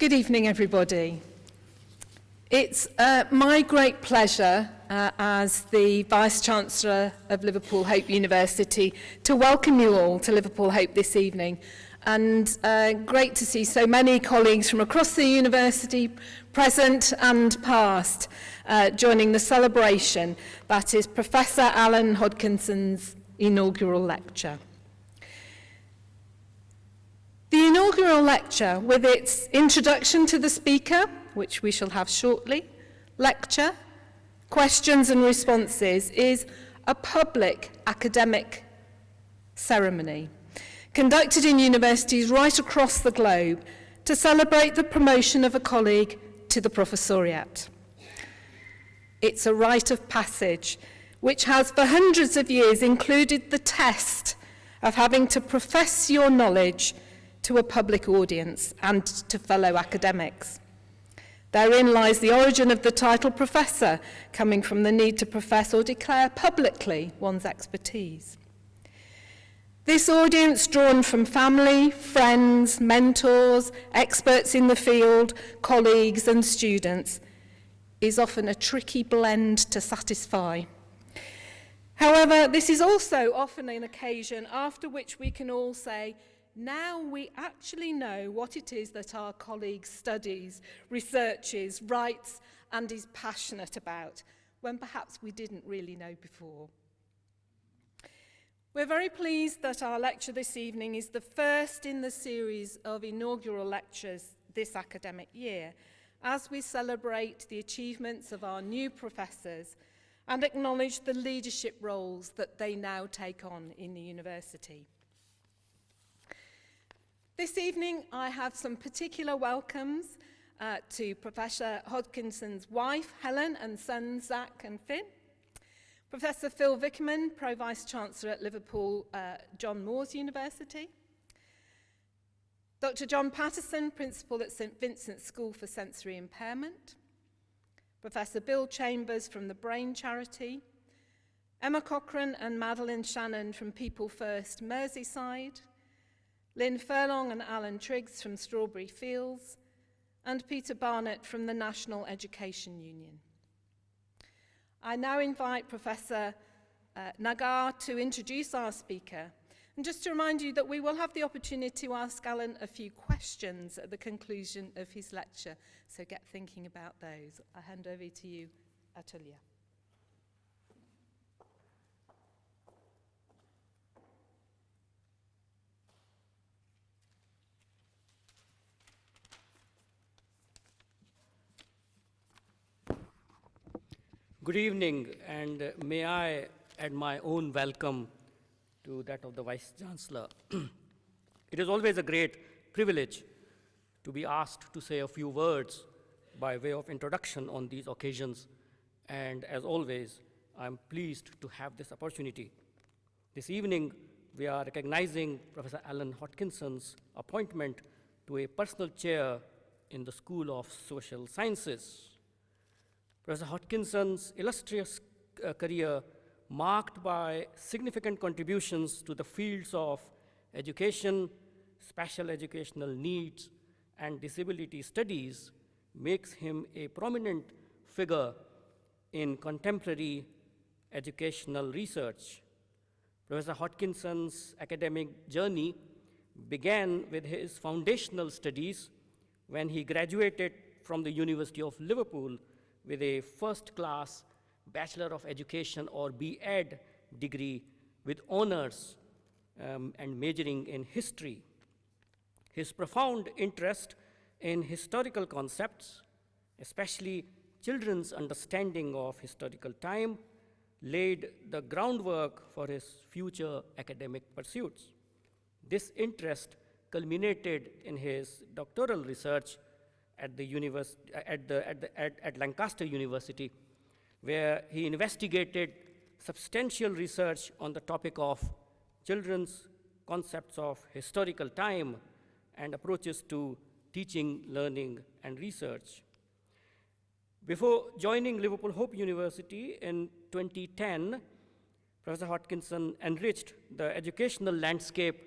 Good evening, everybody. It's my great pleasure as the Vice-Chancellor of Liverpool Hope University to welcome you all to Liverpool Hope this evening. And great to see so many colleagues from across the university, present and past, joining the celebration that is Professor Alan Hodkinson's inaugural lecture. The inaugural lecture, with its introduction to the speaker, which we shall have shortly, lecture, questions and responses, is a public academic ceremony conducted in universities right across the globe to celebrate the promotion of a colleague to the professoriate. It's a rite of passage which has for hundreds of years included the test of having to profess your knowledge to a public audience and to fellow academics. Therein lies the origin of the title professor, coming from the need to profess or declare publicly one's expertise. This audience, drawn from family, friends, mentors, experts in the field, colleagues and students, is often a tricky blend to satisfy. However, this is also often an occasion after which we can all say, now we actually know what it is that our colleague studies, researches, writes, and is passionate about, when perhaps we didn't really know before. We're very pleased that our lecture this evening is the first in the series of inaugural lectures this academic year, as we celebrate the achievements of our new professors and acknowledge the leadership roles that they now take on in the university. This evening, I have some particular welcomes to Professor Hodkinson's wife, Helen, and sons, Zach and Finn. Professor Phil Vickerman, Pro-Vice-Chancellor at Liverpool John Moores University. Dr. John Patterson, Principal at St Vincent's School for Sensory Impairment. Professor Bill Chambers from the Brain Charity. Emma Cochrane and Madeline Shannon from People First Merseyside. Lynn Furlong and Alan Triggs from Strawberry Fields, and Peter Barnett from the National Education Union. I now invite Professor Nagar to introduce our speaker, and just to remind you that we will have the opportunity to ask Alan a few questions at the conclusion of his lecture, so get thinking about those. I hand over to you, Atulya. Good evening, and may I add my own welcome to that of the Vice-Chancellor. It is always a great privilege to be asked to say a few words by way of introduction on these occasions, and as always, I'm pleased to have this opportunity. This evening, we are recognizing Professor Alan Hodkinson's appointment to a personal chair in the School of Social Sciences. Professor Hodkinson's illustrious career, marked by significant contributions to the fields of education, special educational needs, and disability studies, makes him a prominent figure in contemporary educational research. Professor Hodkinson's academic journey began with his foundational studies when he graduated from the University of Liverpool with a first-class Bachelor of Education or B.Ed degree with honors and majoring in history. His profound interest in historical concepts, especially children's understanding of historical time, laid the groundwork for his future academic pursuits. This interest culminated in his doctoral research at Lancaster University, where he investigated substantial research on the topic of children's concepts of historical time and approaches to teaching, learning, and research. Before joining Liverpool Hope University in 2010, Professor Hodkinson enriched the educational landscape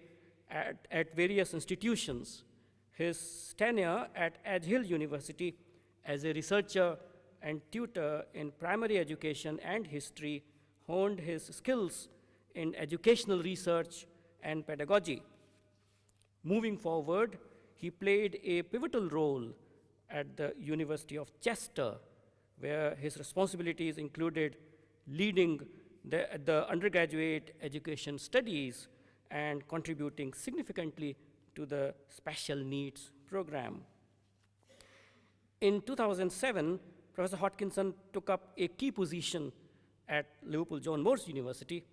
at various institutions. His tenure at Edge Hill University as a researcher and tutor in primary education and history honed his skills in educational research and pedagogy. Moving forward, he played a pivotal role at the University of Chester, where his responsibilities included leading the undergraduate education studies and contributing significantly to the special needs program. In 2007, Professor Hodkinson took up a key position at Liverpool John Moores University,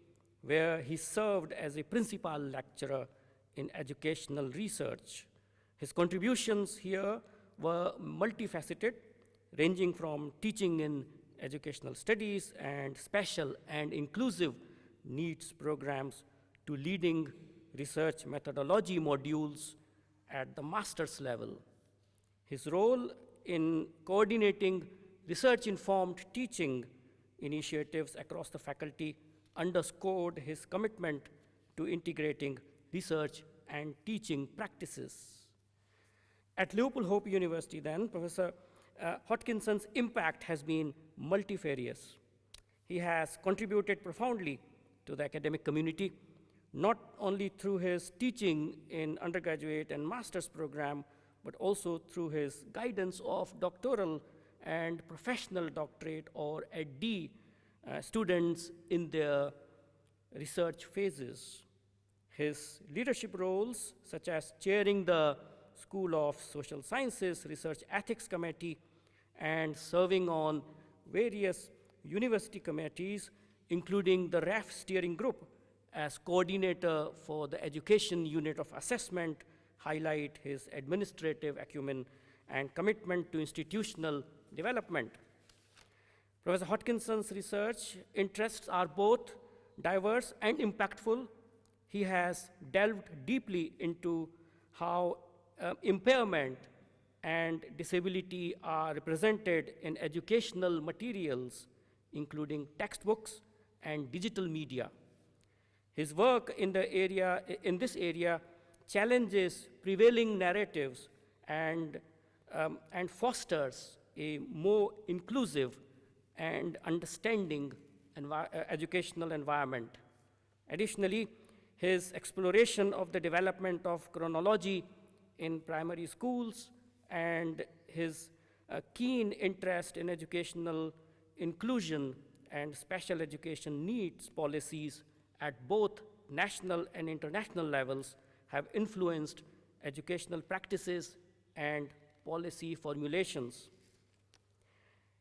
where he served as a principal lecturer in educational research. His contributions here were multifaceted, ranging from teaching in educational studies and special and inclusive needs programs to leading research methodology modules at the master's level. His role in coordinating research-informed teaching initiatives across the faculty underscored his commitment to integrating research and teaching practices. At Liverpool Hope University then, Professor Hodkinson's impact has been multifarious. He has contributed profoundly to the academic community, not only through his teaching in undergraduate and master's program, but also through his guidance of doctoral and professional doctorate or ED students in their research phases. His leadership roles, such as chairing the School of Social Sciences Research Ethics Committee and serving on various university committees, including the REF steering group as coordinator for the education unit of assessment, highlight his administrative acumen and commitment to institutional development. Professor Hodkinson's research interests are both diverse and impactful. He has delved deeply into how impairment and disability are represented in educational materials, including textbooks and digital media. His work in this area challenges prevailing narratives and fosters a more inclusive and understanding educational environment. Additionally, his exploration of the development of chronology in primary schools and his keen interest in educational inclusion and special education needs policies at both national and international levels have influenced educational practices and policy formulations.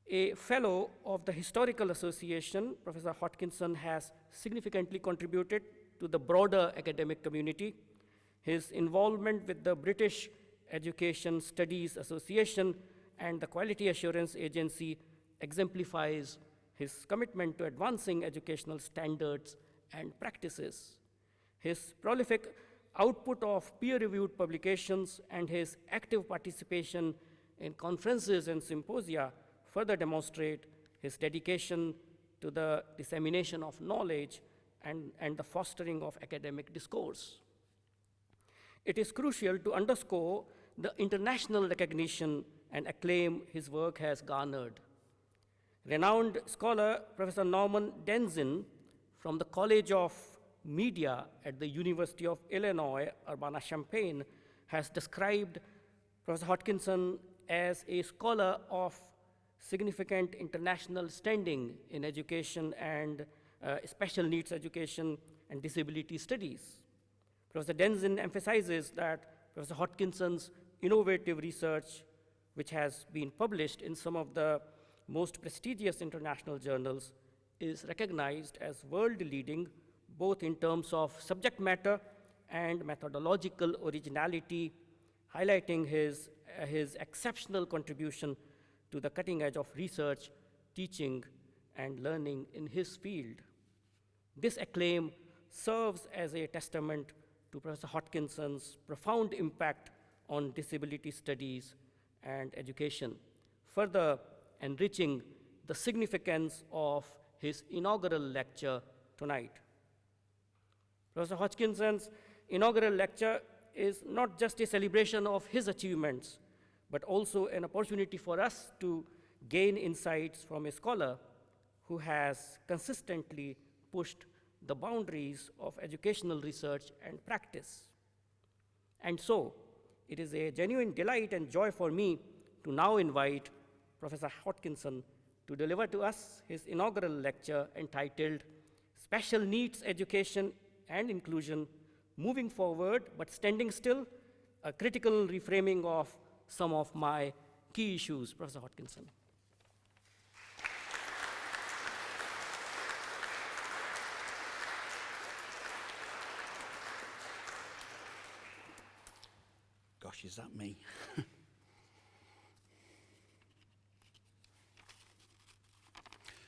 A fellow of the Historical Association, Professor Hodkinson has significantly contributed to the broader academic community. His involvement with the British Education Studies Association and the Quality Assurance Agency exemplifies his commitment to advancing educational standards and practices. His prolific output of peer-reviewed publications and his active participation in conferences and symposia further demonstrate his dedication to the dissemination of knowledge and the fostering of academic discourse. It is crucial to underscore the international recognition and acclaim his work has garnered. Renowned scholar Professor Norman Denzin from the College of Media at the University of Illinois, Urbana-Champaign, has described Professor Hodkinson as a scholar of significant international standing in education and special needs education and disability studies. Professor Denzin emphasizes that Professor Hodkinson's innovative research, which has been published in some of the most prestigious international journals, is recognized as world-leading, both in terms of subject matter and methodological originality, highlighting his exceptional contribution to the cutting edge of research, teaching, and learning in his field. This acclaim serves as a testament to Professor Hodkinson's profound impact on disability studies and education, further enriching the significance of his inaugural lecture tonight. Professor Hodkinson's inaugural lecture is not just a celebration of his achievements, but also an opportunity for us to gain insights from a scholar who has consistently pushed the boundaries of educational research and practice. And so, it is a genuine delight and joy for me to now invite Professor Hodkinson to deliver to us his inaugural lecture entitled Special Needs Education and Inclusion, Moving Forward but Standing Still, a critical reframing of some of my key issues. Professor Hodkinson. Gosh, is that me?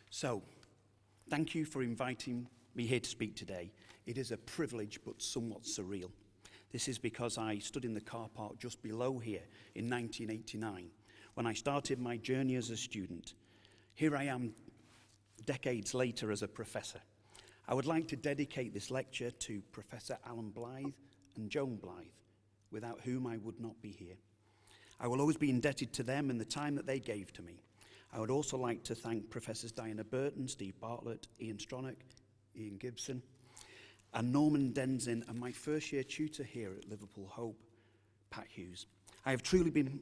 So, thank you for inviting me here to speak today. It is a privilege, but somewhat surreal. This is because I stood in the car park just below here in 1989, when I started my journey as a student. Here I am, decades later, as a professor. I would like to dedicate this lecture to Professor Alan Blythe and Joan Blythe, without whom I would not be here. I will always be indebted to them and the time that they gave to me. I would also like to thank Professors Diana Burton, Steve Bartlett, Ian Stronach, Ian Gibson, and Norman Denzin, and my first year tutor here at Liverpool Hope, Pat Hughes. I have truly been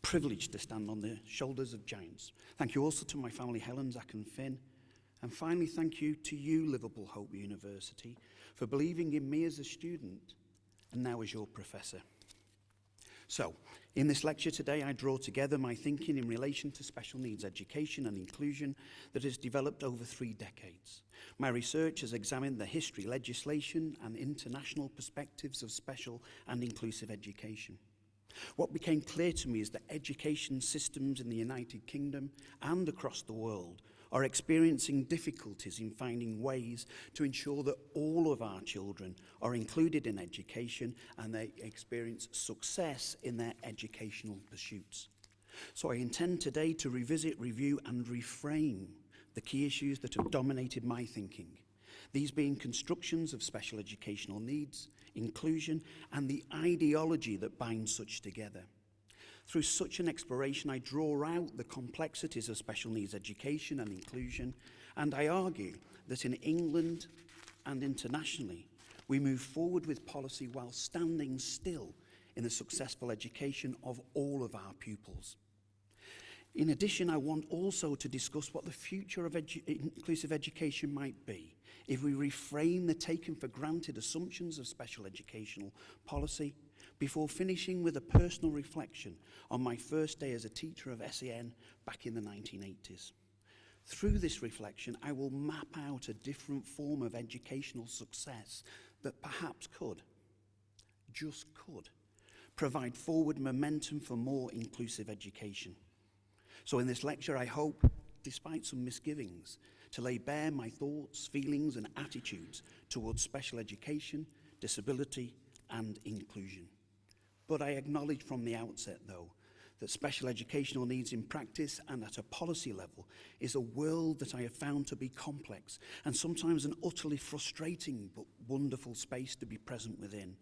privileged to stand on the shoulders of giants. Thank you also to my family, Helen, Zach and Finn. And finally, thank you to you, Liverpool Hope University, for believing in me as a student and now as your professor. So, in this lecture today, I draw together my thinking in relation to special needs education and inclusion that has developed over 3 decades. My research has examined the history, legislation, and international perspectives of special and inclusive education. What became clear to me is that education systems in the United Kingdom and across the world are experiencing difficulties in finding ways to ensure that all of our children are included in education and they experience success in their educational pursuits. So I intend today to revisit, review, and reframe the key issues that have dominated my thinking, these being constructions of special educational needs, inclusion, and the ideology that binds such together. Through such an exploration, I draw out the complexities of special needs education and inclusion, and I argue that in England and internationally, we move forward with policy while standing still in the successful education of all of our pupils. In addition, I want also to discuss what the future of inclusive education might be if we reframe the taken for granted assumptions of special educational policy, before finishing with a personal reflection on my first day as a teacher of SEN back in the 1980s. Through this reflection, I will map out a different form of educational success that perhaps could, just could, provide forward momentum for more inclusive education. So in this lecture, I hope, despite some misgivings, to lay bare my thoughts, feelings, and attitudes towards special education, disability, and inclusion. But I acknowledge from the outset, though, that special educational needs in practice and at a policy level is a world that I have found to be complex and sometimes an utterly frustrating but wonderful space to be present within.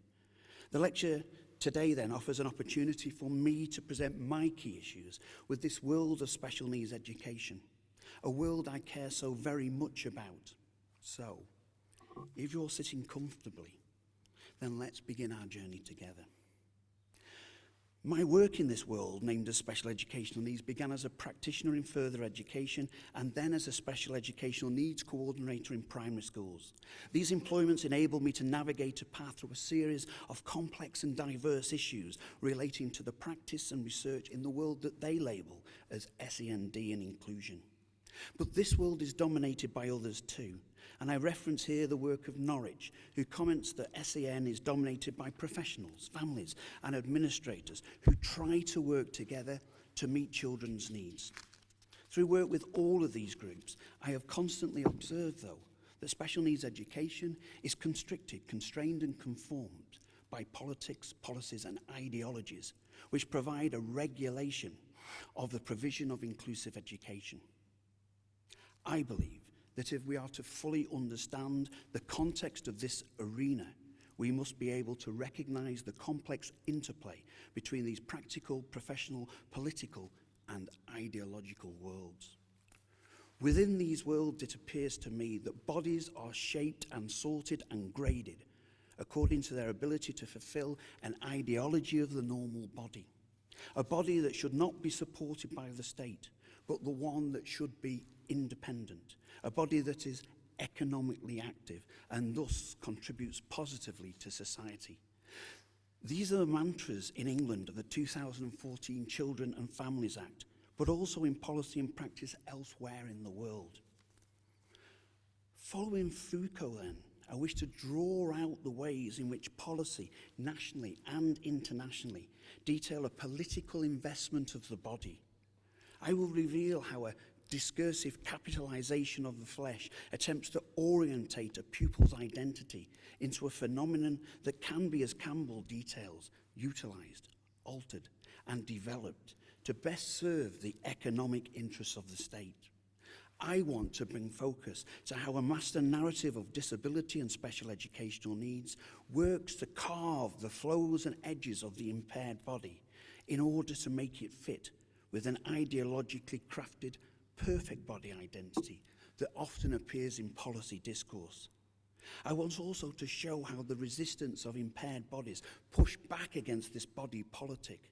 The lecture today then offers an opportunity for me to present my key issues with this world of special needs education, a world I care so very much about. So, if you're sitting comfortably, then let's begin our journey together. My work in this world, named as Special Educational Needs, began as a practitioner in further education and then as a Special Educational Needs Coordinator in primary schools. These employments enabled me to navigate a path through a series of complex and diverse issues relating to the practice and research in the world that they label as SEND and inclusion. But this world is dominated by others too, and I reference here the work of Norwich, who comments that SEN is dominated by professionals, families, and administrators who try to work together to meet children's needs. Through work with all of these groups, I have constantly observed, though, that special needs education is constricted, constrained, and conformed by politics, policies, and ideologies, which provide a regulation of the provision of inclusive education. I believe that if we are to fully understand the context of this arena, we must be able to recognise the complex interplay between these practical, professional, political and ideological worlds. Within these worlds, it appears to me that bodies are shaped and sorted and graded according to their ability to fulfill an ideology of the normal body. A body that should not be supported by the state, but the one that should be independent. A body that is economically active and thus contributes positively to society. These are the mantras in England of the 2014 Children and Families Act, but also in policy and practice elsewhere in the world. Following Foucault then, I wish to draw out the ways in which policy, nationally and internationally, detail a political investment of the body. I will reveal how a discursive capitalization of the flesh attempts to orientate a pupil's identity into a phenomenon that can be, as Campbell details, utilized, altered, and developed to best serve the economic interests of the state. I want to bring focus to how a master narrative of disability and special educational needs works to carve the flows and edges of the impaired body in order to make it fit with an ideologically crafted, perfect body identity that often appears in policy discourse. I want also to show how the resistance of impaired bodies push back against this body politic.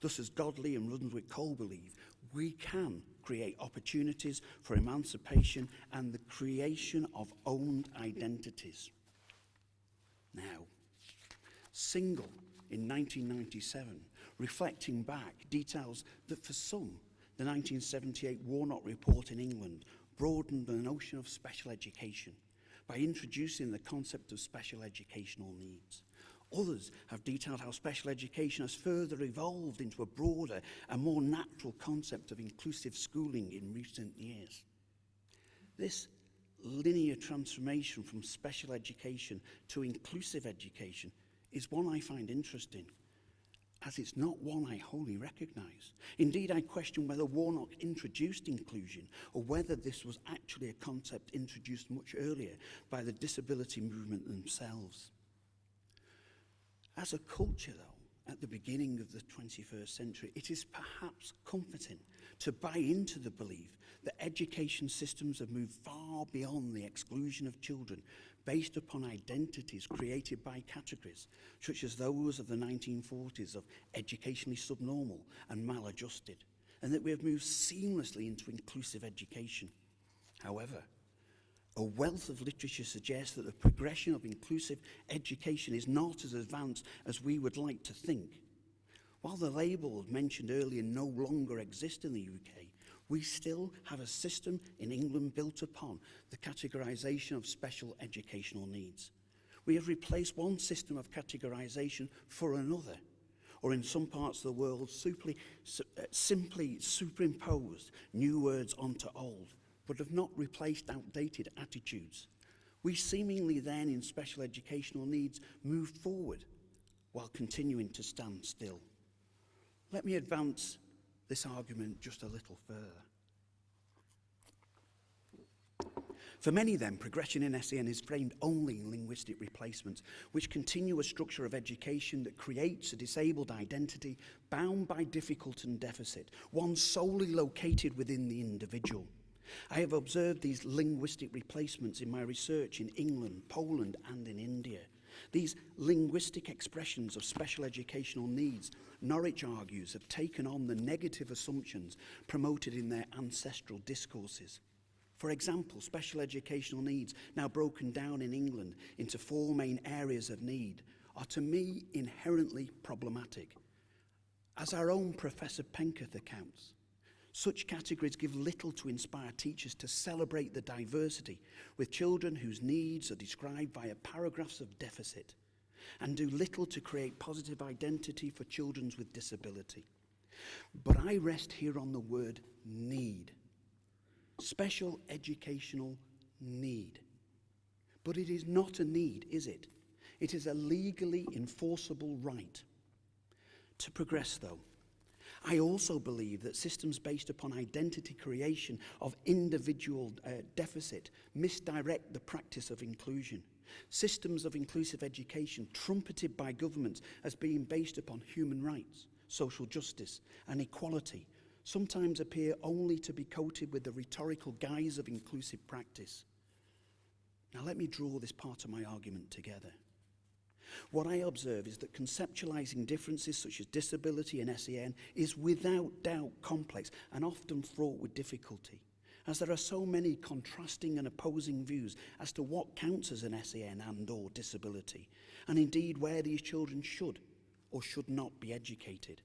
Thus, as Godley and Rudenswick Cole believe, we can create opportunities for emancipation and the creation of owned identities. Now, Single in 1997, reflecting back, details that for some, the 1978 Warnock Report in England broadened the notion of special education by introducing the concept of special educational needs. Others have detailed how special education has further evolved into a broader and more natural concept of inclusive schooling in recent years. This linear transformation from special education to inclusive education is one I find interesting, as it's not one I wholly recognise. Indeed, I question whether Warnock introduced inclusion or whether this was actually a concept introduced much earlier by the disability movement themselves. As a culture, though, at the beginning of the 21st century, it is perhaps comforting to buy into the belief that education systems have moved far beyond the exclusion of children based upon identities created by categories, such as those of the 1940s of educationally subnormal and maladjusted, and that we have moved seamlessly into inclusive education. However, a wealth of literature suggests that the progression of inclusive education is not as advanced as we would like to think. While the labels mentioned earlier no longer exist in the UK, we still have a system in England built upon the categorisation of special educational needs. We have replaced one system of categorisation for another, or in some parts of the world, simply superimposed new words onto old, but have not replaced outdated attitudes. We seemingly then, in special educational needs, move forward while continuing to stand still. Let me advance this argument just a little further. For many then, progression in SEN is framed only in linguistic replacements, which continue a structure of education that creates a disabled identity bound by difficulty and deficit, one solely located within the individual. I have observed these linguistic replacements in my research in England, Poland, and in India. These linguistic expressions of special educational needs, Norwich argues, have taken on the negative assumptions promoted in their ancestral discourses. For example, special educational needs, now broken down in England into 4 main areas of need, are to me inherently problematic. As our own Professor Penketh accounts, such categories give little to inspire teachers to celebrate the diversity with children whose needs are described via paragraphs of deficit, and do little to create positive identity for children with disability. But I rest here on the word need. Special educational need. But it is not a need, is it? It is a legally enforceable right. To progress, though, I also believe that systems based upon identity creation of individual deficit misdirect the practice of inclusion. Systems of inclusive education trumpeted by governments as being based upon human rights, social justice, and equality sometimes appear only to be coated with the rhetorical guise of inclusive practice. Now let me draw this part of my argument together. What I observe is that conceptualizing differences such as disability and SEN is without doubt complex and often fraught with difficulty, as there are so many contrasting and opposing views as to what counts as an SEN and/or disability, and indeed where these children should or should not be educated.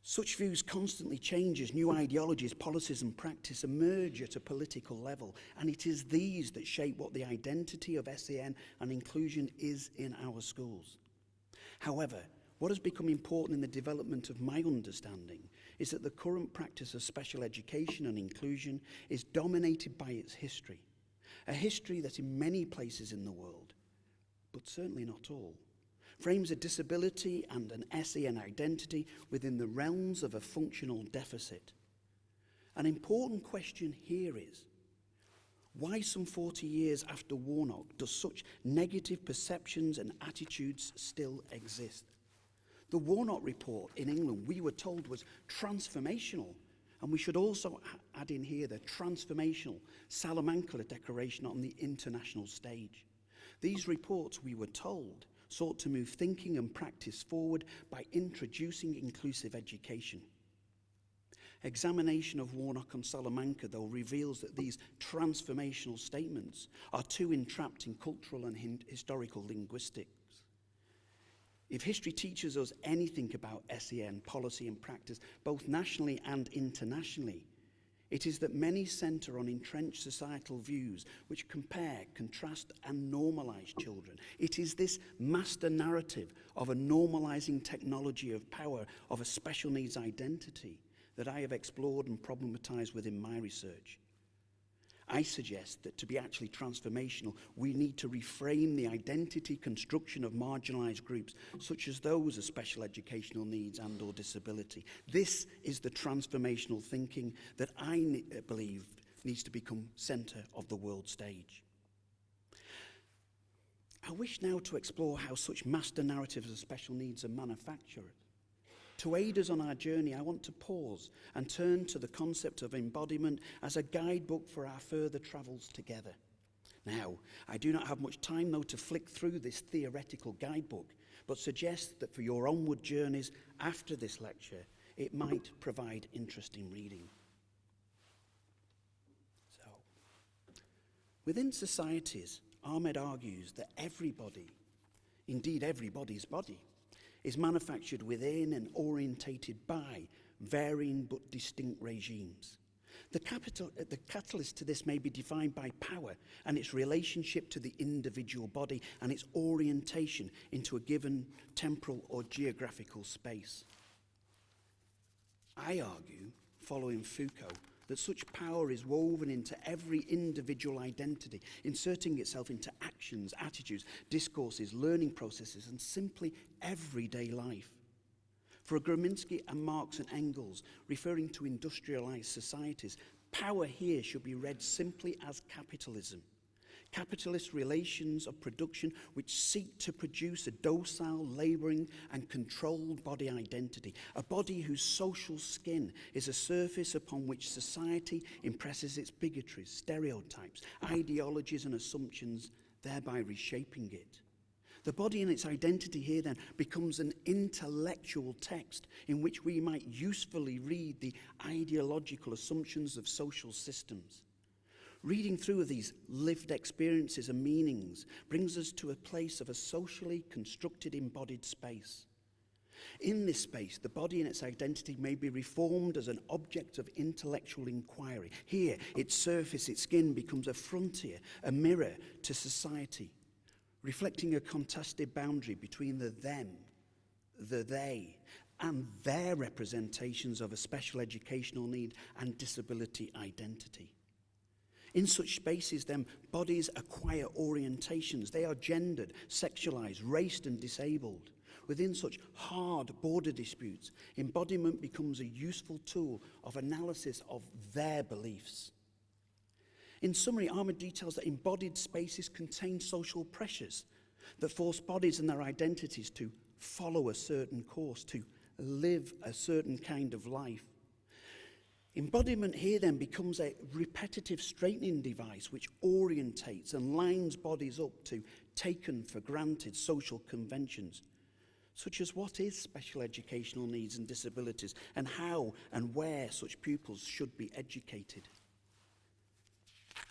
Such views constantly change as new ideologies, policies and practice emerge at a political level, and it is these that shape what the identity of SEN and inclusion is in our schools. However, what has become important in the development of my understanding is that the current practice of special education and inclusion is dominated by its history, a history that in many places in the world, but certainly not all, frames a disability and an SEN identity within the realms of a functional deficit. An important question here is, why some 40 years after Warnock does such negative perceptions and attitudes still exist? The Warnock report in England, we were told, was transformational, and we should also add in here the transformational Salamanca Declaration on the international stage. These reports, we were told, sought to move thinking and practice forward by introducing inclusive education. Examination of Warnock and Salamanca, though, reveals that these transformational statements are too entrapped in cultural and historical linguistics. If history teaches us anything about SEN policy and practice, both nationally and internationally, it is that many centre on entrenched societal views which compare, contrast and normalise children. It is this master narrative of a normalising technology of power of a special needs identity that I have explored and problematised within my research. I suggest that to be actually transformational, we need to reframe the identity construction of marginalised groups, such as those of special educational needs and/or disability. This is the transformational thinking that I believe needs to become centre of the world stage. I wish now to explore how such master narratives of special needs are manufactured. To aid us on our journey, I want to pause and turn to the concept of embodiment as a guidebook for our further travels together. Now, I do not have much time, though, to flick through this theoretical guidebook, but suggest that for your onward journeys after this lecture, it might provide interesting reading. So, within societies, Ahmed argues that everybody, indeed everybody's body, is manufactured within and orientated by varying but distinct regimes. The catalyst to this may be defined by power and its relationship to the individual body and its orientation into a given temporal or geographical space. I argue, following Foucault, that such power is woven into every individual identity, inserting itself into actions, attitudes, discourses, learning processes, and simply everyday life. For Graminsky and Marx and Engels, referring to industrialized societies, power here should be read simply as capitalism. Capitalist relations of production which seek to produce a docile, labouring and controlled body identity, a body whose social skin is a surface upon which society impresses its bigotries, stereotypes, ideologies and assumptions, thereby reshaping it. The body and its identity here then becomes an intellectual text in which we might usefully read the ideological assumptions of social systems. Reading through these lived experiences and meanings brings us to a place of a socially constructed embodied space. In this space, the body and its identity may be reformed as an object of intellectual inquiry. Here, its surface, its skin becomes a frontier, a mirror to society, reflecting a contested boundary between the them, the they, and their representations of a special educational need and disability identity. In such spaces, then, bodies acquire orientations. They are gendered, sexualized, raced, and disabled. Within such hard border disputes, embodiment becomes a useful tool of analysis of their beliefs. In summary, Ahmed details that embodied spaces contain social pressures that force bodies and their identities to follow a certain course, to live a certain kind of life. Embodiment here then becomes a repetitive straightening device which orientates and lines bodies up to taken for granted social conventions, such as what is special educational needs and disabilities, and how and where such pupils should be educated.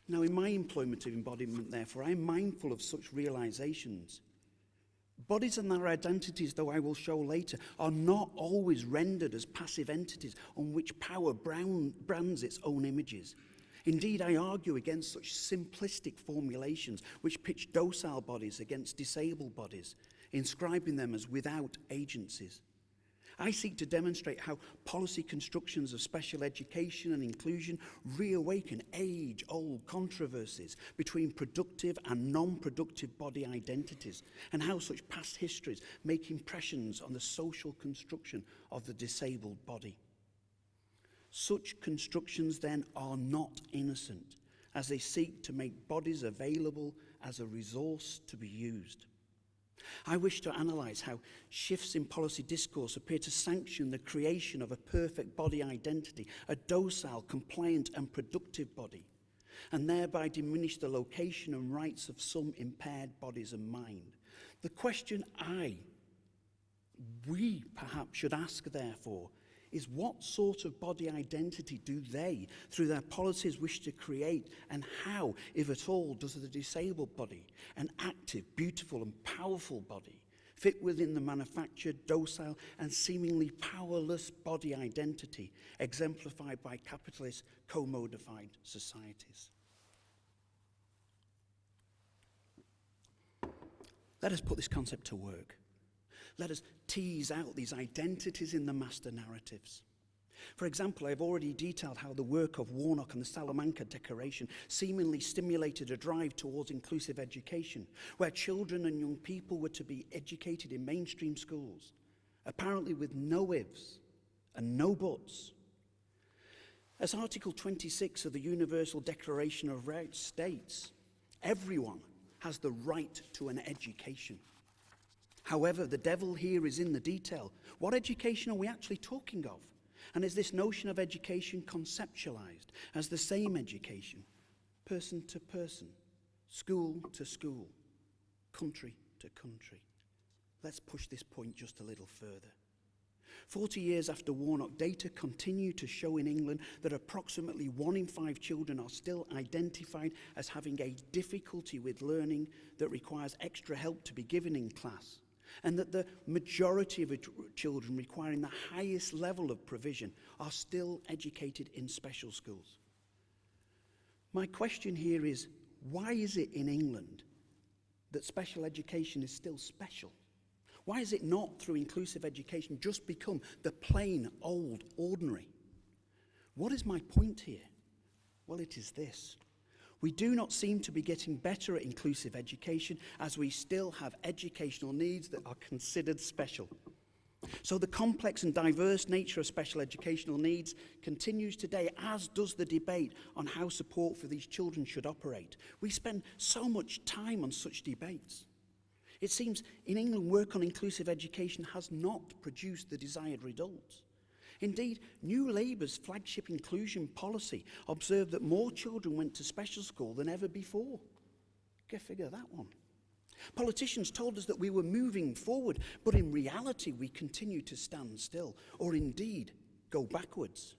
Now, in my employment of embodiment, therefore, I am mindful of such realizations. Bodies and their identities, though I will show later, are not always rendered as passive entities on which power brands its own images. Indeed, I argue against such simplistic formulations which pitch docile bodies against disabled bodies, inscribing them as without agencies. I seek to demonstrate how policy constructions of special education and inclusion reawaken age-old controversies between productive and non-productive body identities, and how such past histories make impressions on the social construction of the disabled body. Such constructions then are not innocent, as they seek to make bodies available as a resource to be used. I wish to analyse how shifts in policy discourse appear to sanction the creation of a perfect body identity, a docile, compliant and productive body, and thereby diminish the location and rights of some impaired bodies and mind. The question we perhaps should ask, therefore, is what sort of body identity do they, through their policies, wish to create, and how, if at all, does the disabled body, an active, beautiful and powerful body, fit within the manufactured, docile and seemingly powerless body identity exemplified by capitalist, commodified societies? Let us put this concept to work. Let us tease out these identities in the master narratives. For example, I've already detailed how the work of Warnock and the Salamanca Declaration seemingly stimulated a drive towards inclusive education, where children and young people were to be educated in mainstream schools, apparently with no ifs and no buts. As Article 26 of the Universal Declaration of Rights states, everyone has the right to an education. However, the devil here is in the detail. What education are we actually talking of? And is this notion of education conceptualized as the same education, person to person, school to school, country to country? Let's push this point just a little further. 40 years after Warnock, data continue to show in England that approximately 1 in 5 children are still identified as having a difficulty with learning that requires extra help to be given in class, and that the majority of children requiring the highest level of provision are still educated in special schools. My question here is, why is it in England that special education is still special? Why is it not, through inclusive education, just become the plain old ordinary? What is my point here? Well, it is this. We do not seem to be getting better at inclusive education, as we still have educational needs that are considered special. So the complex and diverse nature of special educational needs continues today, as does the debate on how support for these children should operate. We spend so much time on such debates. It seems in England, work on inclusive education has not produced the desired results. Indeed, New Labour's flagship inclusion policy observed that more children went to special school than ever before. Go figure that one. Politicians told us that we were moving forward, but in reality we continue to stand still, or indeed go backwards.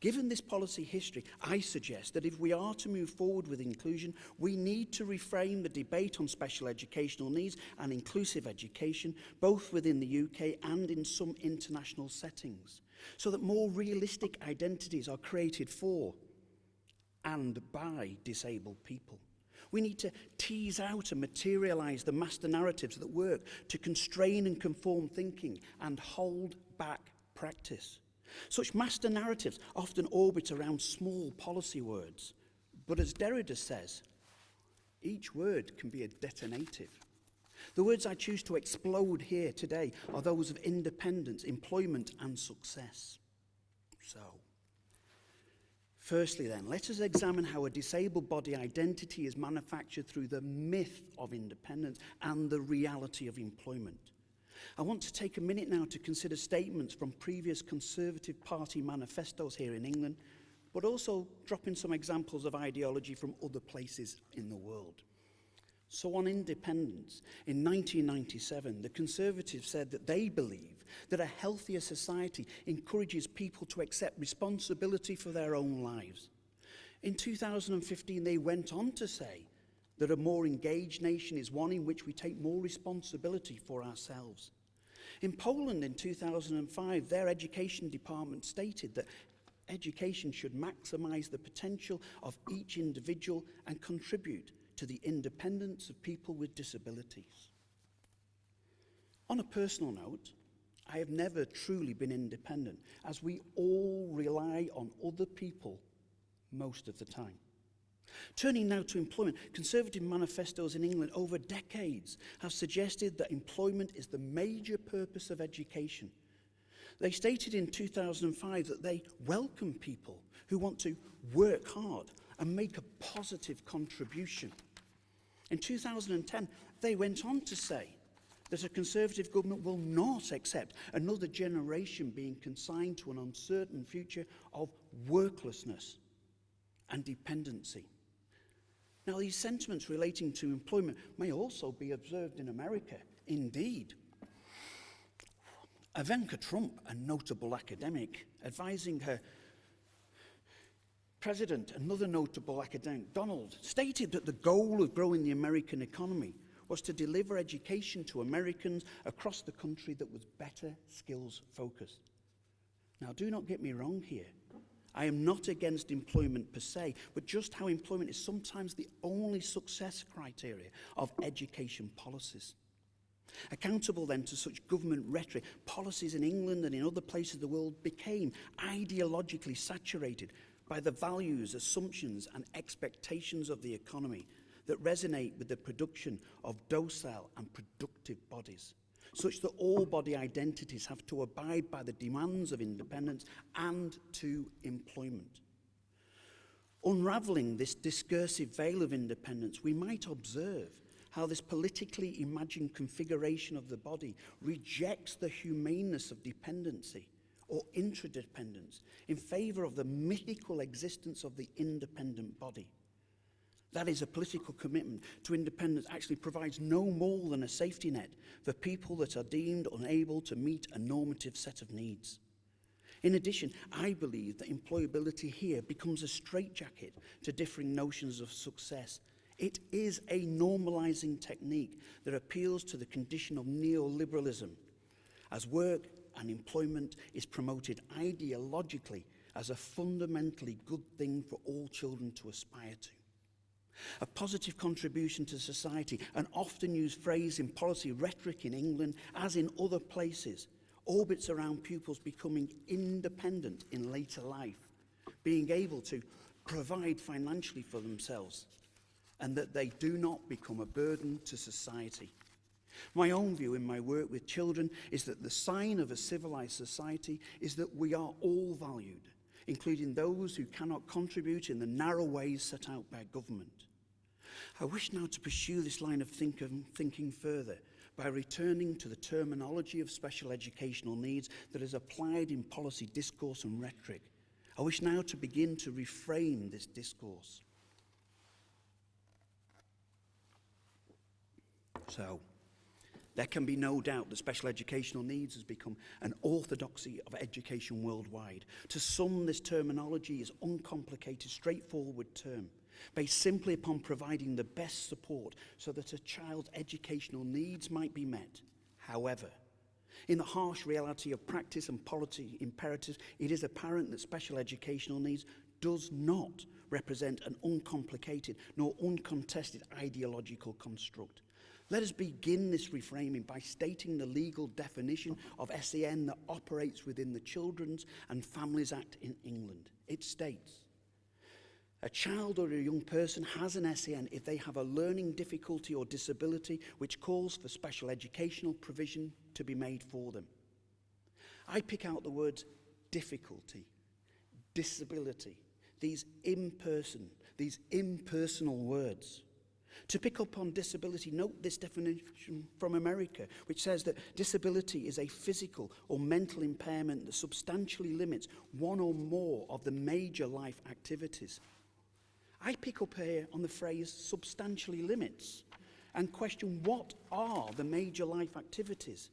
Given this policy history, I suggest that if we are to move forward with inclusion, we need to reframe the debate on special educational needs and inclusive education, both within the UK and in some international settings, so that more realistic identities are created for and by disabled people. We need to tease out and materialise the master narratives that work to constrain and conform thinking and hold back practice. Such master narratives often orbit around small policy words, but as Derrida says, each word can be a detonative. The words I choose to explode here today are those of independence, employment and success. So, Firstly then, let us examine how a disabled body identity is manufactured through the myth of independence and the reality of employment. I want to take a minute now to consider statements from previous Conservative Party manifestos here in England, but also drop in some examples of ideology from other places in the world. So on independence, in 1997, the Conservatives said that they believe that a healthier society encourages people to accept responsibility for their own lives. In 2015, they went on to say that a more engaged nation is one in which we take more responsibility for ourselves. In Poland in 2005, their education department stated that education should maximize the potential of each individual and contribute to the independence of people with disabilities. On a personal note, I have never truly been independent, as we all rely on other people most of the time. Turning now to employment, Conservative manifestos in England over decades have suggested that employment is the major purpose of education. They stated in 2005 that they welcome people who want to work hard and make a positive contribution. In 2010, they went on to say that a Conservative government will not accept another generation being consigned to an uncertain future of worklessness and dependency. Now, these sentiments relating to employment may also be observed in America. Indeed, Ivanka Trump, a notable academic, advising her president, another notable academic, Donald, stated that the goal of growing the American economy was to deliver education to Americans across the country that was better skills focused. Now, do not get me wrong here. I am not against employment per se, but just how employment is sometimes the only success criteria of education policies. Accountable then to such government rhetoric, policies in England and in other places of the world became ideologically saturated by the values, assumptions and expectations of the economy that resonate with the production of docile and productive bodies, such that all body identities have to abide by the demands of independence and to employment. Unravelling this discursive veil of independence, we might observe how this politically imagined configuration of the body rejects the humaneness of dependency or interdependence in favour of the mythical existence of the independent body. That is, a political commitment to independence actually provides no more than a safety net for people that are deemed unable to meet a normative set of needs. In addition, I believe that employability here becomes a straitjacket to differing notions of success. It is a normalising technique that appeals to the condition of neoliberalism, as work and employment is promoted ideologically as a fundamentally good thing for all children to aspire to. A positive contribution to society, an often used phrase in policy rhetoric in England, as in other places, orbits around pupils becoming independent in later life, being able to provide financially for themselves, and that they do not become a burden to society. My own view in my work with children is that the sign of a civilized society is that we are all valued, including those who cannot contribute in the narrow ways set out by government. I wish now to pursue this line of thinking further by returning to the terminology of special educational needs that is applied in policy discourse and rhetoric. I wish now to begin to reframe this discourse. So, there can be no doubt that special educational needs has become an orthodoxy of education worldwide. To some, this terminology is an uncomplicated, straightforward term, based simply upon providing the best support so that a child's educational needs might be met. However, in the harsh reality of practice and policy imperatives, it is apparent that special educational needs does not represent an uncomplicated nor uncontested ideological construct. Let us begin this reframing by stating the legal definition of SEN that operates within the Children's and Families Act in England. It states, a child or a young person has an SEN if they have a learning difficulty or disability which calls for special educational provision to be made for them. I pick out the words difficulty, disability, these impersonal words. To pick up on disability, note this definition from America, which says that disability is a physical or mental impairment that substantially limits one or more of the major life activities. I pick up here on the phrase substantially limits and question, what are the major life activities?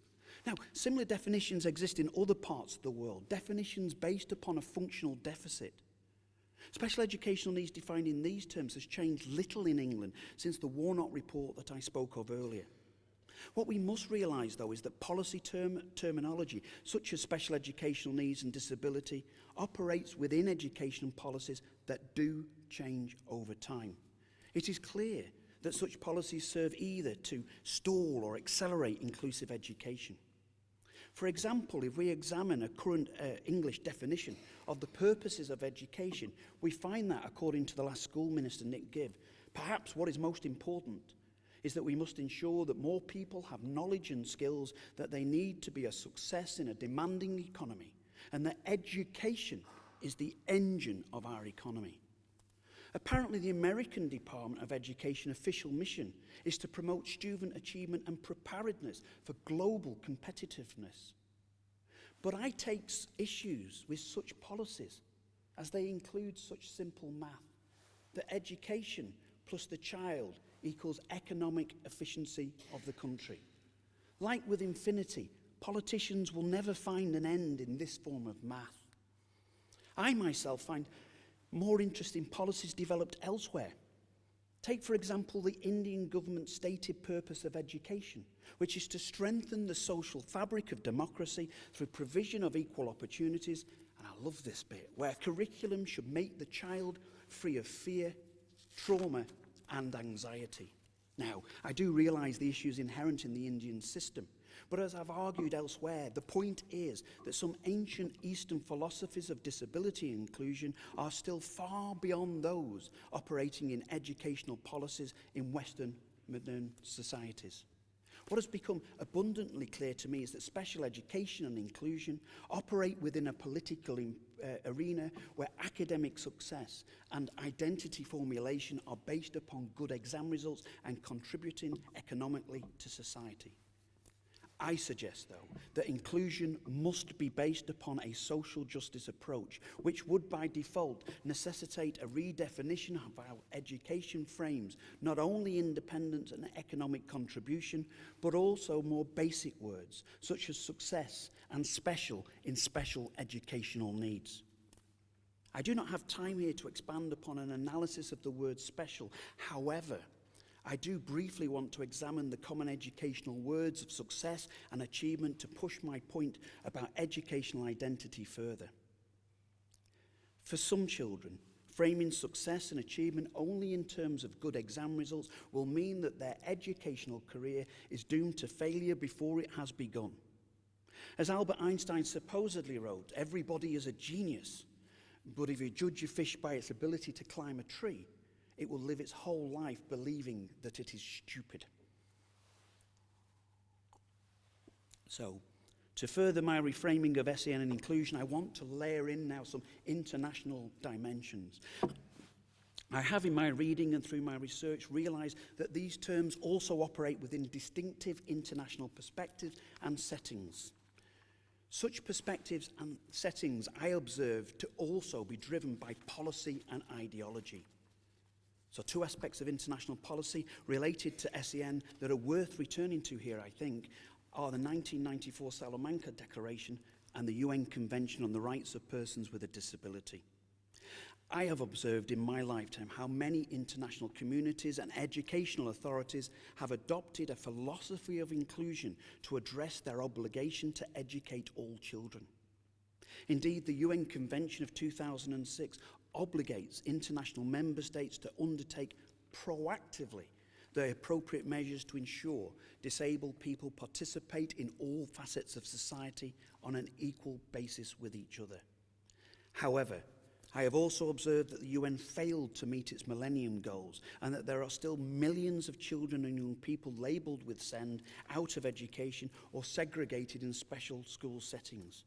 Now, similar definitions exist in other parts of the world, definitions based upon a functional deficit. Special educational needs defined in these terms has changed little in England since the Warnock report that I spoke of earlier. What we must realise, though, is that policy terminology, such as special educational needs and disability, operates within education policies that do change over time. It is clear that such policies serve either to stall or accelerate inclusive education. For example, if we examine a current English definition of the purposes of education, we find that, according to the last school minister, Nick Gibb, perhaps what is most important is that we must ensure that more people have knowledge and skills that they need to be a success in a demanding economy, and that education is the engine of our economy. Apparently, the American Department of Education official mission is to promote student achievement and preparedness for global competitiveness. But I take issues with such policies as they include such simple math, that education plus the child equals economic efficiency of the country. Like with infinity, politicians will never find an end in this form of math. I myself find more interesting policies developed elsewhere. Take, for example, the Indian government's stated purpose of education, which is to strengthen the social fabric of democracy through provision of equal opportunities, and I love this bit, where curriculum should make the child free of fear, trauma, and anxiety. Now, I do realise the issues inherent in the Indian system, but as I've argued elsewhere, the point is that some ancient Eastern philosophies of disability inclusion are still far beyond those operating in educational policies in Western modern societies. What has become abundantly clear to me is that special education and inclusion operate within a political arena where academic success and identity formulation are based upon good exam results and contributing economically to society. I suggest, though, that inclusion must be based upon a social justice approach, which would by default necessitate a redefinition of how education frames not only independence and economic contribution, but also more basic words, such as success and special in special educational needs. I do not have time here to expand upon an analysis of the word special. However, I do briefly want to examine the common educational words of success and achievement to push my point about educational identity further. For some children, framing success and achievement only in terms of good exam results will mean that their educational career is doomed to failure before it has begun. As Albert Einstein supposedly wrote, everybody is a genius, but if you judge a fish by its ability to climb a tree, it will live its whole life believing that it is stupid. So, to further my reframing of SEN and inclusion, I want to layer in now some international dimensions. I have in my reading and through my research realised that these terms also operate within distinctive international perspectives and settings. Such perspectives and settings I observe to also be driven by policy and ideology. So two aspects of international policy related to SEN that are worth returning to here, I think, are the 1994 Salamanca Declaration and the UN Convention on the Rights of Persons with a Disability. I have observed in my lifetime how many international communities and educational authorities have adopted a philosophy of inclusion to address their obligation to educate all children. Indeed, the UN Convention of 2006 obligates international member states to undertake proactively the appropriate measures to ensure disabled people participate in all facets of society on an equal basis with each other. However, I have also observed that the UN failed to meet its Millennium Goals and that there are still millions of children and young people labelled with SEND out of education or segregated in special school settings.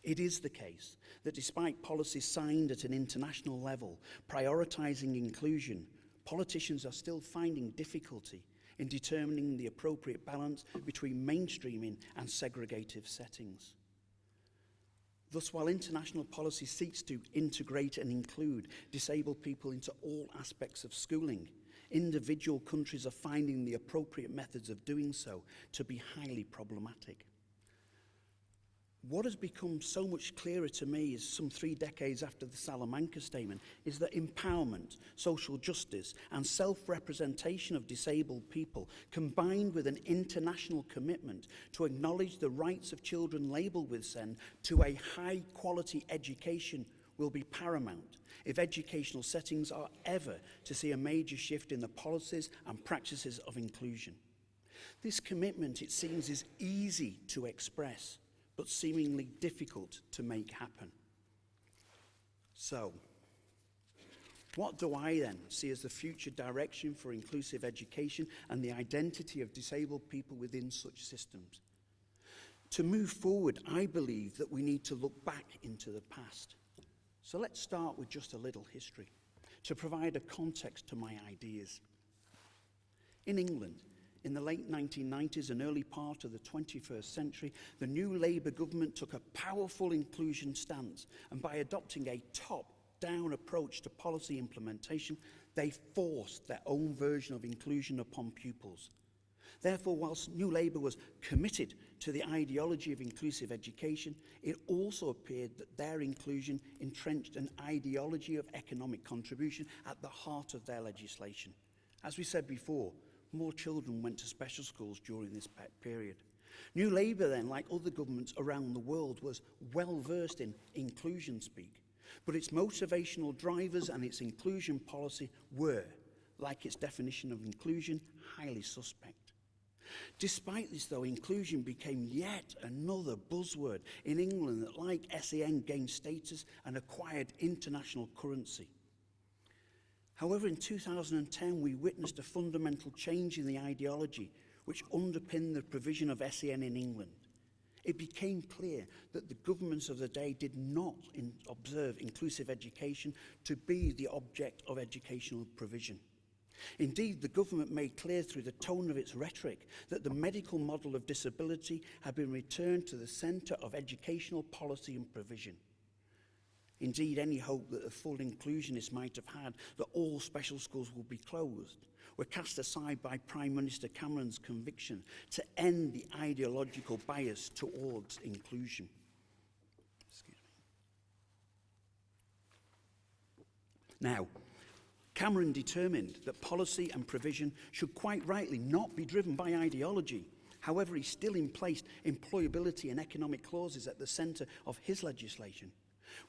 It is the case that despite policies signed at an international level prioritising inclusion, politicians are still finding difficulty in determining the appropriate balance between mainstreaming and segregative settings. Thus, while international policy seeks to integrate and include disabled people into all aspects of schooling, individual countries are finding the appropriate methods of doing so to be highly problematic. What has become so much clearer to me is some 3 decades after the Salamanca Statement is that empowerment, social justice and self-representation of disabled people combined with an international commitment to acknowledge the rights of children labelled with SEND to a high quality education will be paramount if educational settings are ever to see a major shift in the policies and practices of inclusion. This commitment, it seems, is easy to express, but seemingly difficult to make happen. So, what do I then see as the future direction for inclusive education and the identity of disabled people within such systems? To move forward, I believe that we need to look back into the past. So let's start with just a little history to provide a context to my ideas. In England, in the late 1990s and early part of the 21st century, the new Labour government took a powerful inclusion stance, and by adopting a top-down approach to policy implementation, they forced their own version of inclusion upon pupils. Therefore, whilst New Labour was committed to the ideology of inclusive education, it also appeared that their inclusion entrenched an ideology of economic contribution at the heart of their legislation. As we said before, more children went to special schools during this period. New Labour then, like other governments around the world, was well versed in inclusion speak, but its motivational drivers and its inclusion policy were, like its definition of inclusion, highly suspect. Despite this, though, inclusion became yet another buzzword in England that, like SEN, gained status and acquired international currency. However, in 2010, we witnessed a fundamental change in the ideology which underpinned the provision of SEN in England. It became clear that the governments of the day did not observe inclusive education to be the object of educational provision. Indeed, the government made clear through the tone of its rhetoric that the medical model of disability had been returned to the centre of educational policy and provision. Indeed, any hope that the full inclusionists might have had that all special schools will be closed were cast aside by Prime Minister Cameron's conviction to end the ideological bias towards inclusion. Now, Cameron determined that policy and provision should quite rightly not be driven by ideology. However, he still placed employability and economic clauses at the centre of his legislation.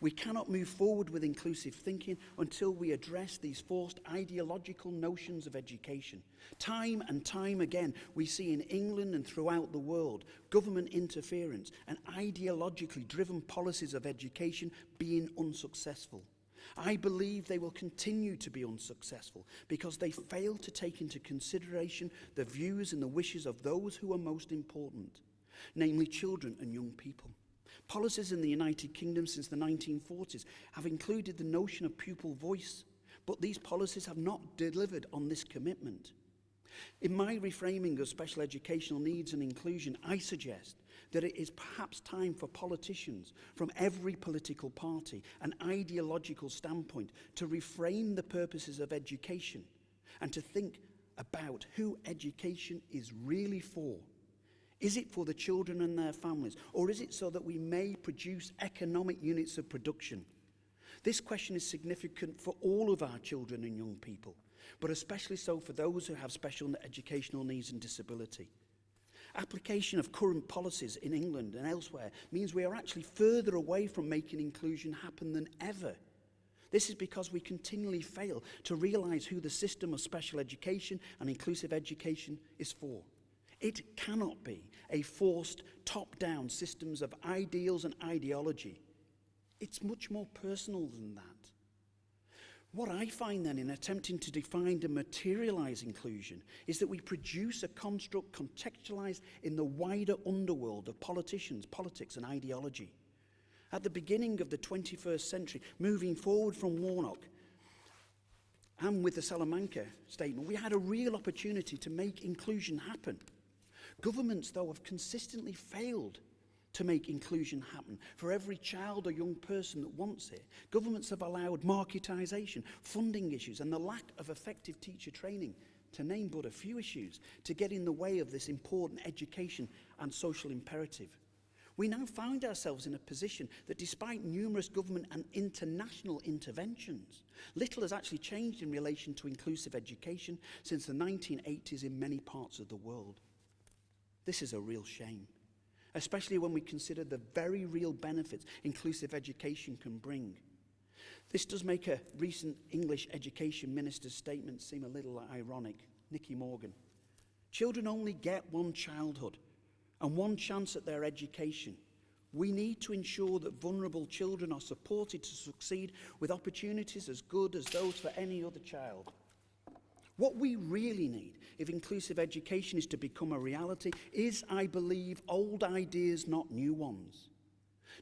We cannot move forward with inclusive thinking until we address these forced ideological notions of education. Time and time again, we see in England and throughout the world government interference and ideologically driven policies of education being unsuccessful. I believe they will continue to be unsuccessful because they fail to take into consideration the views and the wishes of those who are most important, namely children and young people. Policies in the United Kingdom since the 1940s have included the notion of pupil voice, but these policies have not delivered on this commitment. In my reframing of special educational needs and inclusion, I suggest that it is perhaps time for politicians from every political party and ideological standpoint to reframe the purposes of education and to think about who education is really for. Is it for the children and their families, or is it so that we may produce economic units of production? This question is significant for all of our children and young people, but especially so for those who have special educational needs and disability. Application of current policies in England and elsewhere means we are actually further away from making inclusion happen than ever. This is because we continually fail to realise who the system of special education and inclusive education is for. It cannot be a forced, top-down systems of ideals and ideology. It's much more personal than that. What I find then in attempting to define and materialise inclusion is that we produce a construct contextualised in the wider underworld of politicians, politics and ideology. At the beginning of the 21st century, moving forward from Warnock and with the Salamanca statement, we had a real opportunity to make inclusion happen. Governments, though, have consistently failed to make inclusion happen for every child or young person that wants it. Governments have allowed marketisation, funding issues, and the lack of effective teacher training, to name but a few issues, to get in the way of this important education and social imperative. We now find ourselves in a position that despite numerous government and international interventions, little has actually changed in relation to inclusive education since the 1980s in many parts of the world. This is a real shame, especially when we consider the very real benefits inclusive education can bring. This does make a recent English education minister's statement seem a little ironic. Nicky Morgan. Children only get one childhood and one chance at their education. We need to ensure that vulnerable children are supported to succeed with opportunities as good as those for any other child. What we really need, if inclusive education is to become a reality, is, I believe, old ideas, not new ones.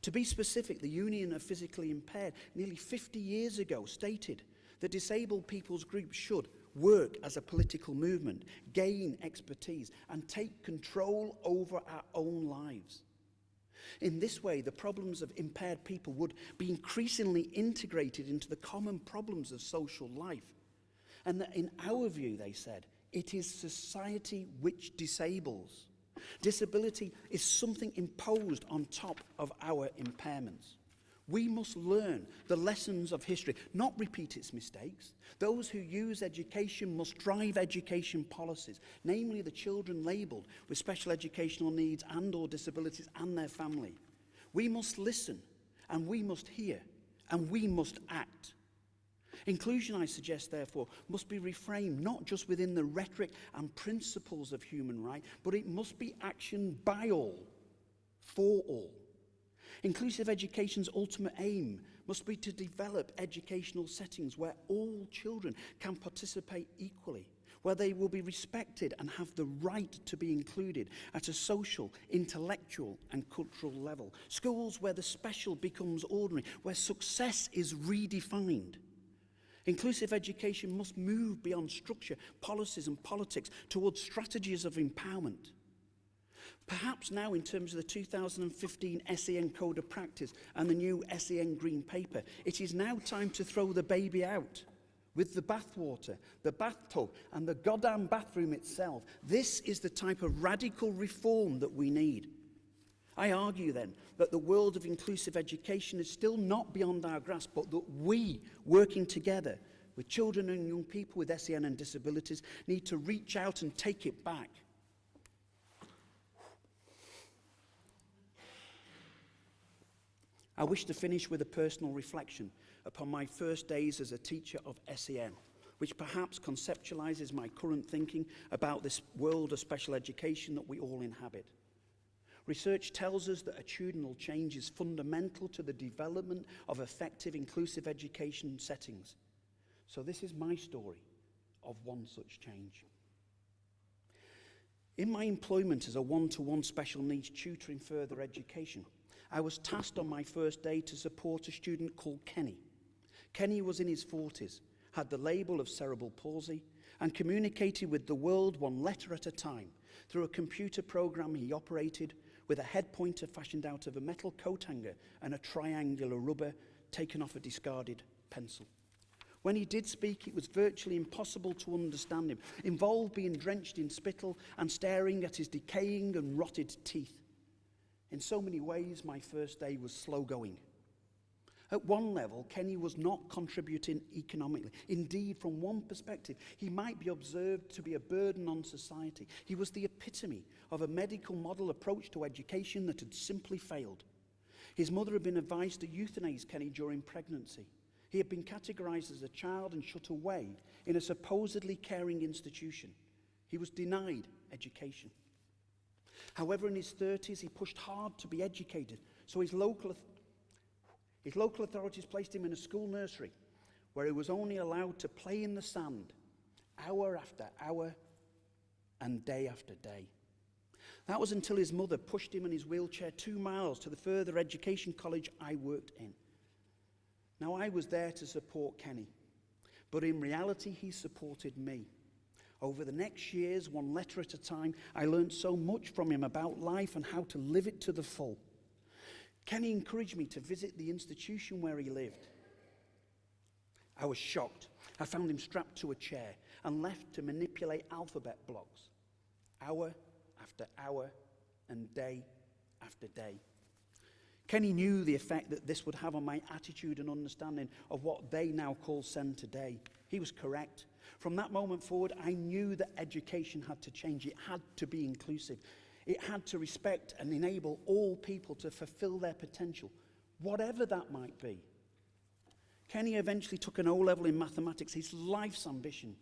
To be specific, the Union of Physically Impaired nearly 50 years ago stated that disabled people's groups should work as a political movement, gain expertise, and take control over our own lives. In this way, the problems of impaired people would be increasingly integrated into the common problems of social life. And that in our view, they said, it is society which disables. Disability is something imposed on top of our impairments. We must learn the lessons of history, not repeat its mistakes. Those who use education must drive education policies, namely the children labelled with special educational needs and or disabilities and their family. We must listen, and we must hear, and we must act. Inclusion, I suggest, therefore, must be reframed not just within the rhetoric and principles of human right, but it must be action by all, for all. Inclusive education's ultimate aim must be to develop educational settings where all children can participate equally, where they will be respected and have the right to be included at a social, intellectual and cultural level. Schools where the special becomes ordinary, where success is redefined. Inclusive education must move beyond structure, policies and politics towards strategies of empowerment. Perhaps now, in terms of the 2015 SEN Code of Practice and the new SEN Green Paper, it is now time to throw the baby out with the bathwater, the bathtub and the goddamn bathroom itself. This is the type of radical reform that we need. I argue then that the world of inclusive education is still not beyond our grasp, but that we, working together with children and young people with SEN and disabilities, need to reach out and take it back. I wish to finish with a personal reflection upon my first days as a teacher of SEN, which perhaps conceptualizes my current thinking about this world of special education that we all inhabit. Research tells us that attitudinal change is fundamental to the development of effective inclusive education settings. So this is my story of one such change. In my employment as a one-to-one special needs tutor in further education, I was tasked on my first day to support a student called Kenny. Kenny was in his 40s, had the label of cerebral palsy, and communicated with the world one letter at a time through a computer program he operated with a head pointer fashioned out of a metal coat hanger and a triangular rubber taken off a discarded pencil. When he did speak, it was virtually impossible to understand him, involved being drenched in spittle and staring at his decaying and rotted teeth. In so many ways, my first day was slow going. At one level, Kenny was not contributing economically. Indeed, from one perspective, he might be observed to be a burden on society. He was the epitome of a medical model approach to education that had simply failed. His mother had been advised to euthanize Kenny during pregnancy. He had been categorized as a child and shut away in a supposedly caring institution. He was denied education. However, in his 30s, he pushed hard to be educated, so his local authorities placed him in a school nursery where he was only allowed to play in the sand hour after hour and day after day. That was until his mother pushed him in his wheelchair 2 miles to the further education college I worked in. Now, I was there to support Kenny, but in reality, he supported me. Over the next years, one letter at a time, I learned so much from him about life and how to live it to the full. Kenny encouraged me to visit the institution where he lived. I was shocked. I found him strapped to a chair and left to manipulate alphabet blocks, hour after hour and day after day. Kenny knew the effect that this would have on my attitude and understanding of what they now call SEND today. He was correct. From that moment forward, I knew that education had to change. It had to be inclusive. It had to respect and enable all people to fulfill their potential, whatever that might be. Kenny eventually took an O-level in mathematics, his life's ambition.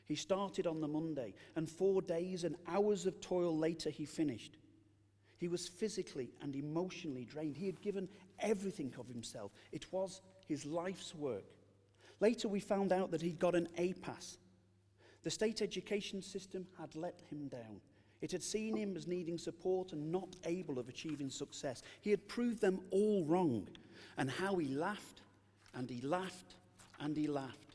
He started on the Monday, and 4 days and hours of toil later, he finished. He was physically and emotionally drained. He had given everything of himself. It was his life's work. Later, we found out that he'd got an A pass. The state education system had let him down. It had seen him as needing support and not able of achieving success. He had proved them all wrong. And how he laughed, and he laughed, and he laughed.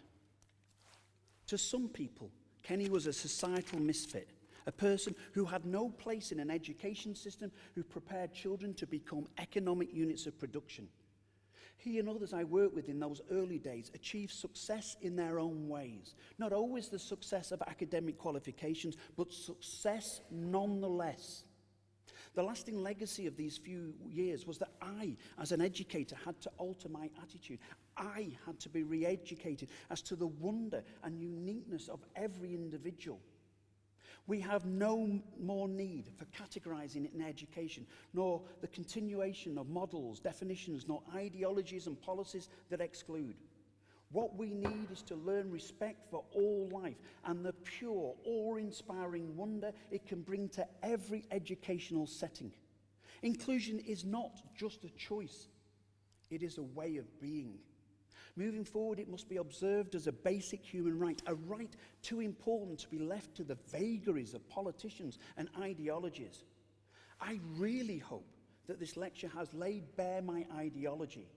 To some people, Kenny was a societal misfit, a person who had no place in an education system who prepared children to become economic units of production. He and others I worked with in those early days achieved success in their own ways. Not always the success of academic qualifications, but success nonetheless. The lasting legacy of these few years was that I, as an educator, had to alter my attitude. I had to be re-educated as to the wonder and uniqueness of every individual. We have no more need for categorizing it in education, nor the continuation of models, definitions, nor ideologies and policies that exclude. What we need is to learn respect for all life and the pure, awe-inspiring wonder it can bring to every educational setting. Inclusion is not just a choice, it is a way of being. Moving forward, it must be observed as a basic human right, a right too important to be left to the vagaries of politicians and ideologies. I really hope that this lecture has laid bare my ideology.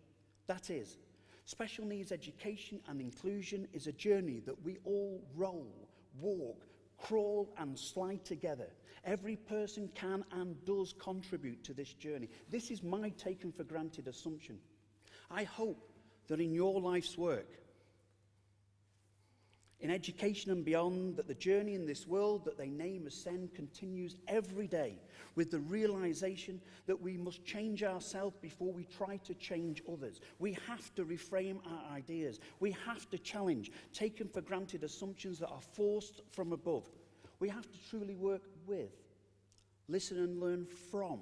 That is, special needs education and inclusion is a journey that we all roll, walk, crawl and slide together. Every person can and does contribute to this journey. This is my taken for granted assumption. I hope that in your life's work, in education and beyond, that the journey in this world that they name as SEND continues every day with the realization that we must change ourselves before we try to change others. We have to reframe our ideas. We have to challenge taken for granted assumptions that are forced from above. We have to truly work with, listen and learn from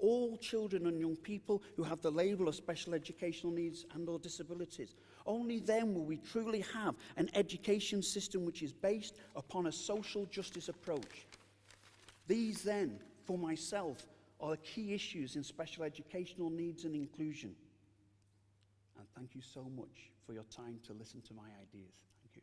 all children and young people who have the label of special educational needs and or disabilities. Only then will we truly have an education system which is based upon a social justice approach. These then, for myself, are the key issues in special educational needs and inclusion. And thank you so much for your time to listen to my ideas. Thank you.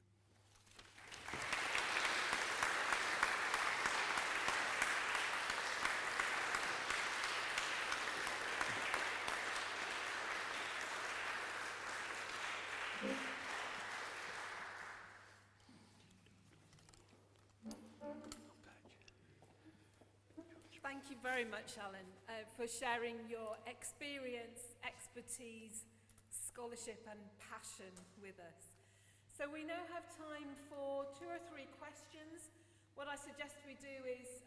Thank you very much, Alan, for sharing your experience, expertise, scholarship and passion with us. So we now have time for 2 or 3 questions. What I suggest we do is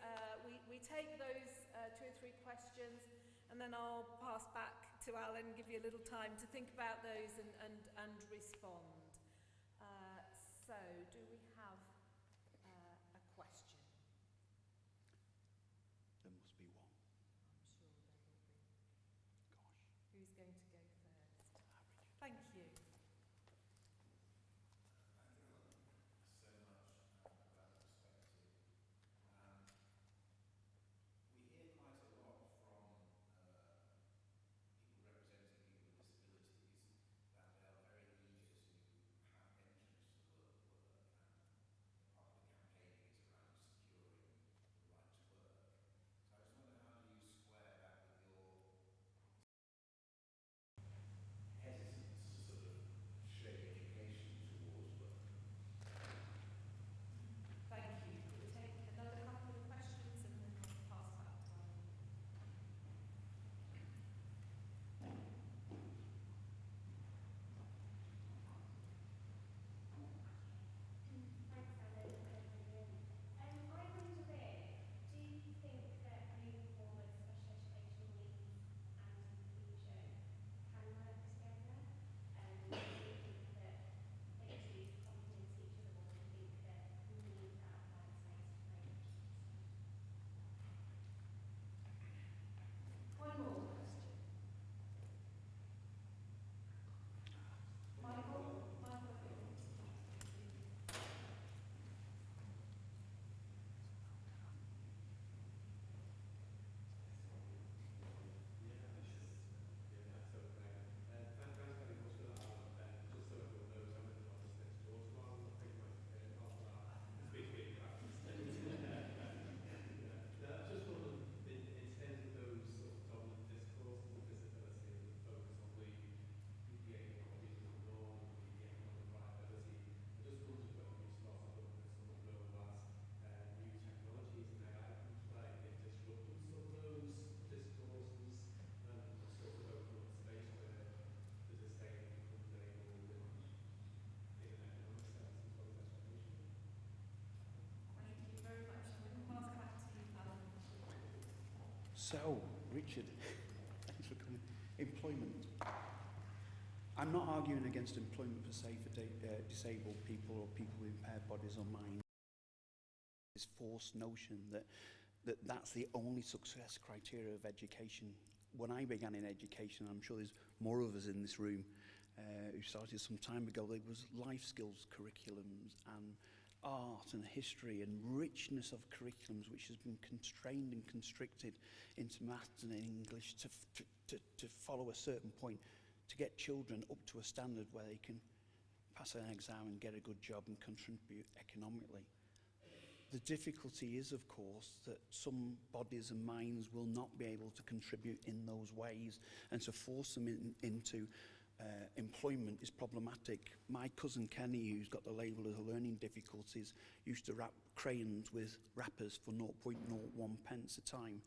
we take those 2 or 3 questions and then I'll pass back to Alan, give you a little time to think about those and respond. So do we have a question? There must be one. I'm sure there will be. Gosh. Who's going to go first? Thank you. So, Richard, thanks for coming. Employment. I'm not arguing against employment per se for disabled people or people with impaired bodies or minds. This false notion that's the only success criteria of education. When I began in education, I'm sure there's more of us in this room who started some time ago, there was life skills curriculums and art and history and richness of curriculums which has been constrained and constricted into maths and English to follow a certain point, to get children up to a standard where they can pass an exam and get a good job and contribute economically. The difficulty is, of course, that some bodies and minds will not be able to contribute in those ways, and to force them into employment is problematic. My cousin Kenny, who's got the label of learning difficulties, used to wrap crayons with wrappers for 0.01 pence a time.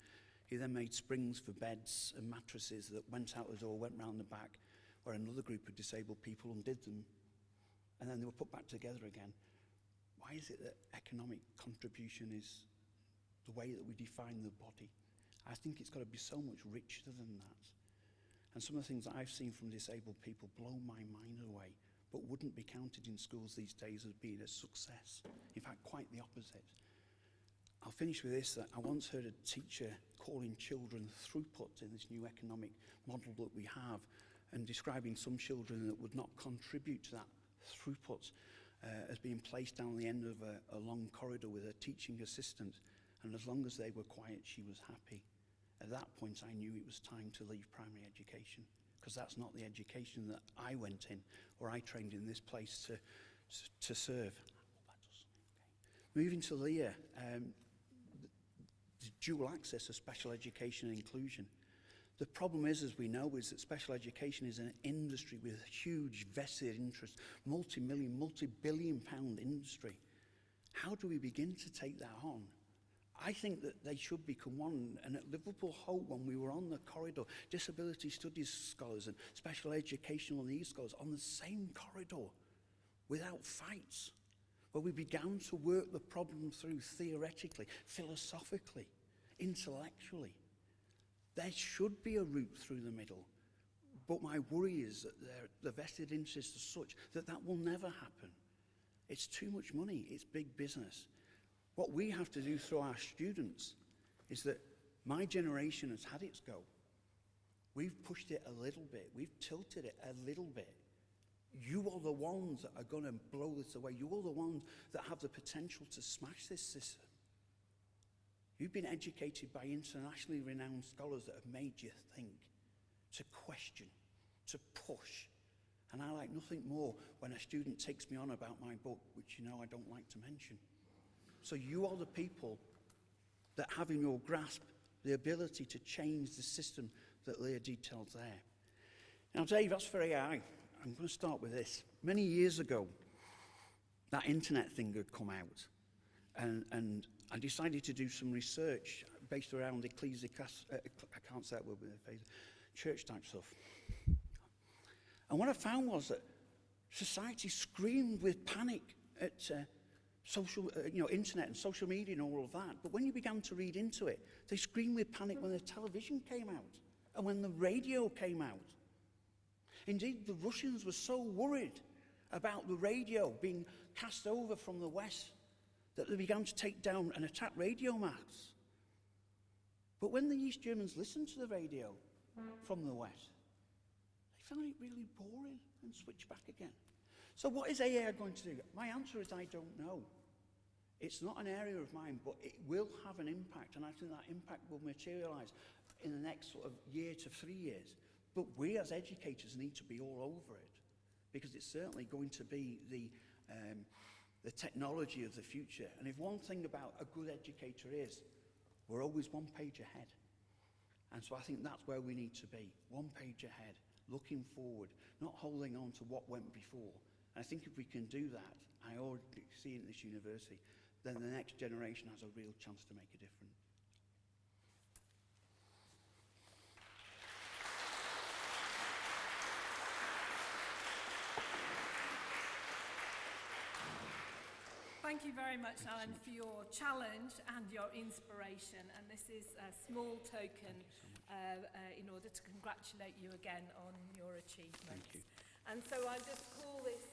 He then made springs for beds and mattresses that went out the door, went round the back, where another group of disabled people undid them, and then they were put back together again. Why is it that economic contribution is the way that we define the body? I think it's got to be so much richer than that. And some of the things that I've seen from disabled people blow my mind away, but wouldn't be counted in schools these days as being a success. In fact, quite the opposite. I'll finish with this, that I once heard a teacher calling children throughput in this new economic model that we have, and describing some children that would not contribute to that throughput as being placed down the end of a long corridor with a teaching assistant, and as long as they were quiet, she was happy. At that point, I knew it was time to leave primary education, because that's not the education that I went in, or I trained in this place to serve. Moving to Leah, the dual access of special education and inclusion. The problem is, as we know, is that special education is an industry with huge vested interest, multi-million, multi-billion pound industry. How do we begin to take that on? I think that they should become one. And at Liverpool Hope, when we were on the corridor, disability studies scholars and special educational needs scholars on the same corridor without fights, where we began to work the problem through theoretically, philosophically, intellectually. There should be a route through the middle. But my worry is that the vested interests are such that that will never happen. It's too much money. It's big business. What we have to do through our students is that my generation has had its go. We've pushed it a little bit. We've tilted it a little bit. You are the ones that are going to blow this away. You are the ones that have the potential to smash this system. You've been educated by internationally renowned scholars that have made you think, to question, to push. And I like nothing more when a student takes me on about my book, which you know I don't like to mention. So you are the people that have in your grasp the ability to change the system that Leah detailed there. Now, Dave, that's for AI. I'm going to start with this. Many years ago, that internet thing had come out, and I decided to do some research based around I can't say that word with a face, church type stuff. And what I found was that society screamed with panic at internet and social media and all of that. But when you began to read into it, they screamed with panic when the television came out and when the radio came out. Indeed, the Russians were so worried about the radio being cast over from the West that they began to take down and attack radio masts. But when the East Germans listened to the radio from the West, they found it really boring and switched back again. So what is AI going to do? My answer is I don't know. It's not an area of mine, but it will have an impact, and I think that impact will materialize in the next sort of year to 3 years. But we as educators need to be all over it, because it's certainly going to be the technology of the future. And if one thing about a good educator is, we're always one page ahead. And so I think that's where we need to be, one page ahead, looking forward, not holding on to what went before. And I think if we can do that, I already see it in this university, then the next generation has a real chance to make a difference. thank you very much, Alan, for your challenge and your inspiration. And this is a small token in order to congratulate you again on your achievements. Thank you. And so I just call this